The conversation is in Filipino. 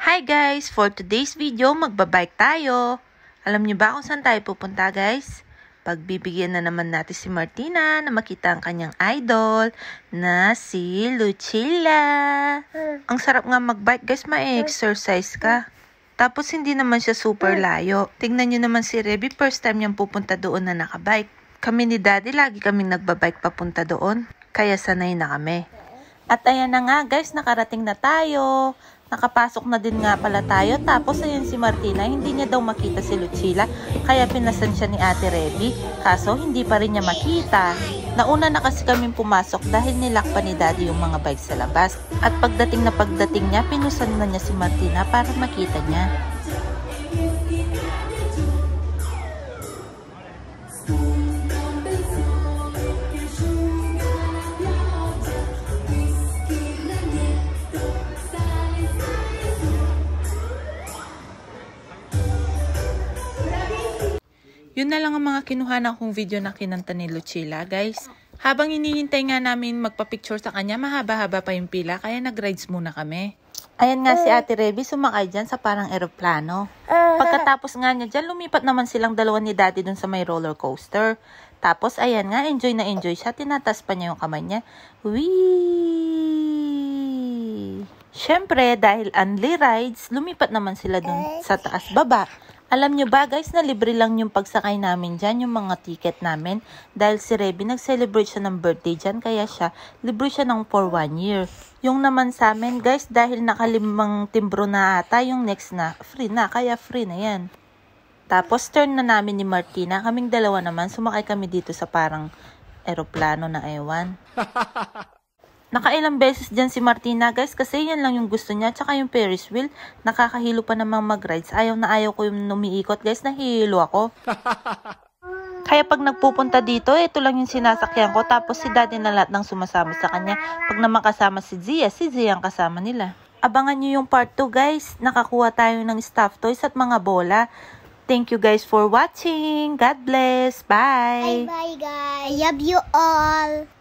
Hi guys! For today's video, magbabike tayo. Alam niyo ba kung saan tayo pupunta guys? Pagbibigyan na naman natin si Martina na makita ang kanyang idol na si Lucilla. Ang sarap nga magbike guys, ma-exercise ka. Tapos hindi naman siya super layo. Tingnan niyo naman si Reby, first time niyang pupunta doon na nakabike. Kami ni Daddy, lagi kaming nagbabike papunta doon. Kaya sanay na kami. At ayan na nga guys, nakarating na tayo. Nakapasok na din nga pala tayo. Tapos ayan si Martina, hindi niya daw makita si Lucilla. Kaya pinasan siya ni Ate Reby. Kaso hindi pa rin niya makita. Nauna na kasi kaming pumasok dahil nilak pa ni Daddy yung mga bike sa labas. At pagdating niya, pinusan na niya si Martina para makita niya. Yun na lang ang mga kinuha kong video na kinanta ni Lucilla, guys. Habang hinihintay nga namin magpa-picture sa kanya, mahaba-haba pa yung pila, kaya nag-rides muna kami. Ayan nga si Ate Reby, sumakay dyan sa parang eroplano. Pagkatapos nga niya dyan, lumipat naman silang dalawa ni Daddy dun sa may roller coaster. Tapos, ayan nga, enjoy na enjoy siya. Tinatas pa niya yung kamay niya. Whee! Siyempre, dahil only rides, lumipat naman sila dun sa taas-baba. Alam nyo ba guys na libre lang yung pagsakay namin dyan, yung mga ticket namin. Dahil si Reby nag-celebrate siya ng birthday dyan, kaya libre siya ng for 1 year. Yung naman sa amin guys, dahil nakalimang timbro na ata, yung next na free na, kaya free na yan. Tapos turn na namin ni Martina, kaming dalawa naman, sumakay kami dito sa parang eroplano na ewan. Nakailang beses dyan si Martina guys kasi yan lang yung gusto niya. Tsaka yung Ferris wheel, nakakahilo pa namang mag-rides. Ayaw na ayaw ko yung umiikot guys, nahihilo ako. Kaya pag nagpupunta dito, ito lang yung sinasakyan ko. Tapos si Daddy na lahat ng sumasama sa kanya. Pag naman kasama si Zia ang kasama nila. Abangan nyo yung part 2 guys. Nakakuha tayo ng stuffed toys at mga bola. Thank you guys for watching. God bless. Bye. Bye guys. I love you all.